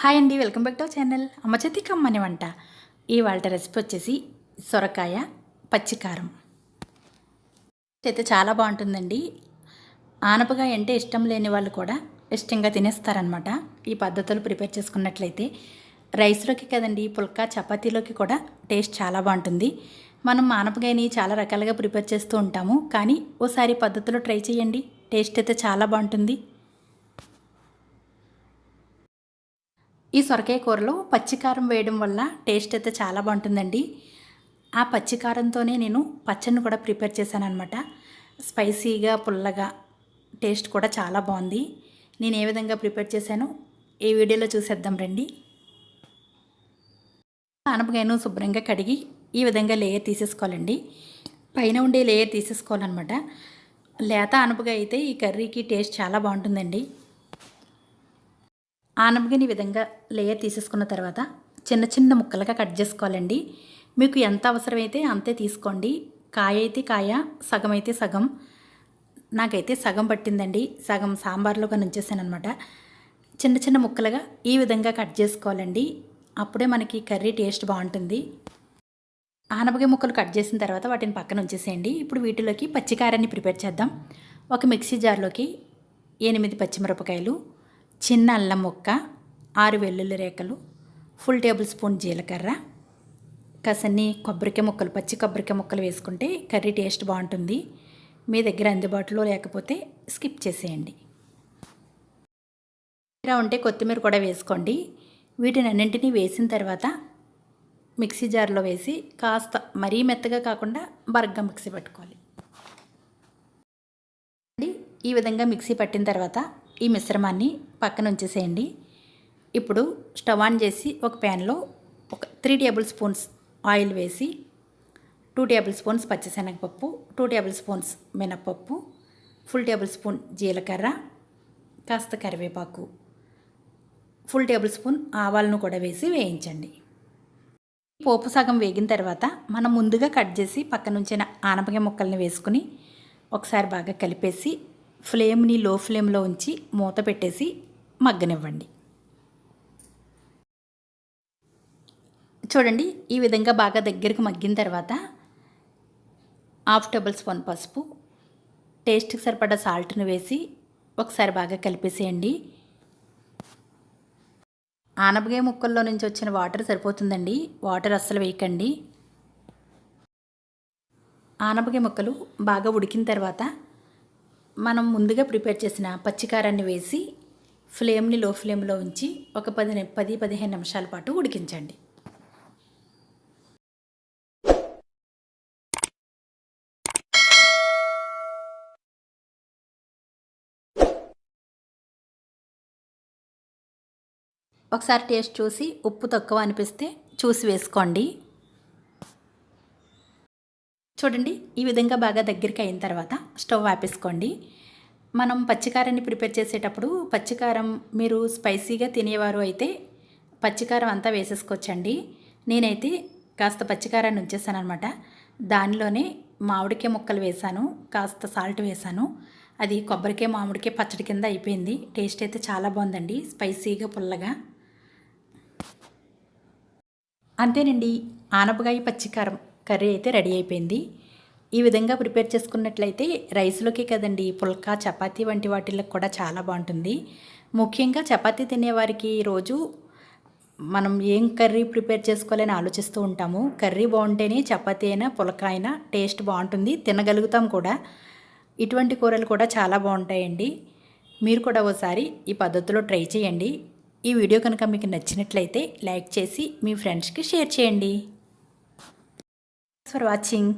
Hi అండి, welcome back to our channel అమ్మ చేతి కమ్మని వంట. ఇవాళ రెసిపీ వచ్చేసి సొరకాయ పచ్చికారం అయితే చాలా బాగుంటుందండి. ఆనపకాయ అంటే ఇష్టం లేని వాళ్ళు కూడా ఇష్టంగా తినేస్తారనమాట. ఈ పద్ధతులు ప్రిపేర్ చేసుకున్నట్లయితే రైస్లోకి కదండి, పుల్కా చపాతీలోకి కూడా టేస్ట్ చాలా బాగుంటుంది. మనం ఆనపకాయని చాలా రకాలుగా ప్రిపేర్ చేస్తూ ఉంటాము, కానీ ఓసారి పద్ధతిలో ట్రై చేయండి, టేస్ట్ అయితే చాలా బాగుంటుంది. ఈ సొరకాయ కూరలో పచ్చికారం వేయడం వల్ల టేస్ట్ అయితే చాలా బాగుంటుందండి. ఆ పచ్చికారంతోనే నేను పచ్చడిని కూడా ప్రిపేర్ చేశాను అనమాట. స్పైసీగా పుల్లగా టేస్ట్ కూడా చాలా బాగుంది. నేను ఏ విధంగా ప్రిపేర్ చేశానో ఈ వీడియోలో చూసేద్దాం రండి. ఆనపకాయను శుభ్రంగా కడిగి ఈ విధంగా లేయర్ తీసేసుకోవాలండి. పైన ఉండే లేయర్ తీసేసుకోవాలన్నమాట. లేత ఆనపకాయ అయితే ఈ కర్రీకి టేస్ట్ చాలా బాగుంటుందండి. ఆనపకాయని విధంగా లేయర్ తీసేసుకున్న తర్వాత చిన్న చిన్న ముక్కలుగా కట్ చేసుకోవాలండి. మీకు ఎంత అవసరమైతే అంతే తీసుకోండి. కాయ అయితే కాయ, సగం అయితే సగం. నాకైతే సగం పట్టిందండి, సగం సాంబార్లో కానీ ఉంచేసాను అనమాట. చిన్న చిన్న ముక్కలుగా ఈ విధంగా కట్ చేసుకోవాలండి. అప్పుడే మనకి కర్రీ టేస్ట్ బాగుంటుంది. ఆనపకాయ ముక్కలు కట్ చేసిన తర్వాత వాటిని పక్కన ఉంచేసేయండి. ఇప్పుడు వీటిలోకి పచ్చికారాన్ని ప్రిపేర్ చేద్దాం. ఒక మిక్సీ జార్లోకి 8 పచ్చిమిరపకాయలు, చిన్న అల్లం ముక్క, 6 వెల్లుల్లి రేఖలు, ఫుల్ టేబుల్ స్పూన్ జీలకర్ర, కాసన్ని కొబ్బరికాయ ముక్కలు, పచ్చి కొబ్బరికాయ ముక్కలు వేసుకుంటే కర్రీ టేస్ట్ బాగుంటుంది. మీ దగ్గర అందుబాటులో లేకపోతే స్కిప్ చేసేయండి. ఇలా ఉంటే కొత్తిమీర కూడా వేసుకోండి. వీటిని అన్నింటినీ వేసిన తర్వాత మిక్సీ జార్లో వేసి కాస్త మరీ మెత్తగా కాకుండా బరగ్గా మిక్సీ పట్టుకోవాలి. ఈ విధంగా మిక్సీ పట్టిన తర్వాత ఈ మిశ్రమాన్ని పక్కన ఉంచేసేయండి. ఇప్పుడు స్టవ్ ఆన్ చేసి ఒక ప్యాన్లో ఒక 3 టేబుల్ స్పూన్స్ ఆయిల్ వేసి 2 టేబుల్ స్పూన్స్ పచ్చిశనగపప్పు, 2 టేబుల్ స్పూన్స్ మినపప్పు, ఫుల్ టేబుల్ స్పూన్ జీలకర్ర, కాస్త కరివేపాకు, ఫుల్ టేబుల్ స్పూన్ ఆవాలను కూడా వేసి వేయించండి. పోపు సగం వేగిన తర్వాత మనం ముందుగా కట్ చేసి పక్కన ఉంచిన ఆనపకాయ ముక్కల్ని వేసుకుని ఒకసారి బాగా కలిపేసి ఫ్లేమ్ని లో ఫ్లేమ్లో ఉంచి మూత పెట్టేసి మగ్గనివ్వండి. చూడండి, ఈ విధంగా బాగా దగ్గరికి మగ్గిన తర్వాత 1/2 టేబుల్ స్పూన్ పసుపు, టేస్ట్కి సరిపడా సాల్ట్ని వేసి ఒకసారి బాగా కలిపేసేయండి. ఆనపకాయ ముక్కల్లో నుంచి వచ్చిన వాటర్ సరిపోతుందండి, వాటర్ అస్సలు వేయకండి. ఆనపకాయ ముక్కలు బాగా ఉడికిన తర్వాత మనం ముందుగా ప్రిపేర్ చేసిన పచ్చికారాన్ని వేసి ఫ్లేమ్ని లో ఫ్లేమ్లో ఉంచి ఒక 10-15 నిమిషాల పాటు ఉడికించండి. ఒకసారి టేస్ట్ చూసి ఉప్పు తక్కువ అనిపిస్తే చూసి వేసుకోండి. చూడండి, ఈ విధంగా బాగా దగ్గరికి అయిన తర్వాత స్టవ్ ఆపేసుకోండి. మనం పచ్చికారాన్ని ప్రిపేర్ చేసేటప్పుడు పచ్చికారం మీరు స్పైసీగా తినేవారు అయితే పచ్చికారం అంతా వేసేసుకోవచ్చండి. నేనైతే కాస్త పచ్చికారాన్ని ఉంచేసాను అనమాట. దానిలోనే మామిడికాయ ముక్కలు వేసాను, కాస్త సాల్ట్ వేసాను. అది కొబ్బరికాయ మామిడికాయ పచ్చడి కింద అయిపోయింది. టేస్ట్ అయితే చాలా బాగుందండి, స్పైసీగా పుల్లగా. అంతేనండి, ఆనపకాయ పచ్చికారం కర్రీ అయితే రెడీ అయిపోయింది. ఈ విధంగా ప్రిపేర్ చేసుకున్నట్లయితే రైస్లోకి కదండి, పుల్కా చపాతీ వంటి వాటిల్లో కూడా చాలా బాగుంటుంది. ముఖ్యంగా చపాతీ తినేవారికి రోజు మనం ఏం కర్రీ ప్రిపేర్ చేసుకోవాలని ఆలోచిస్తూ ఉంటాము. కర్రీ బాగుంటేనే చపాతీ అయినా పుల్కా అయినా టేస్ట్ బాగుంటుంది, తినగలుగుతాం కూడా. ఇటువంటి కూరలు కూడా చాలా బాగుంటాయండి. మీరు కూడా ఓసారి ఈ పద్ధతిలో ట్రై చేయండి. ఈ వీడియో కనుక మీకు నచ్చినట్లయితే లైక్ చేసి మీ ఫ్రెండ్స్కి షేర్ చేయండి. For watching.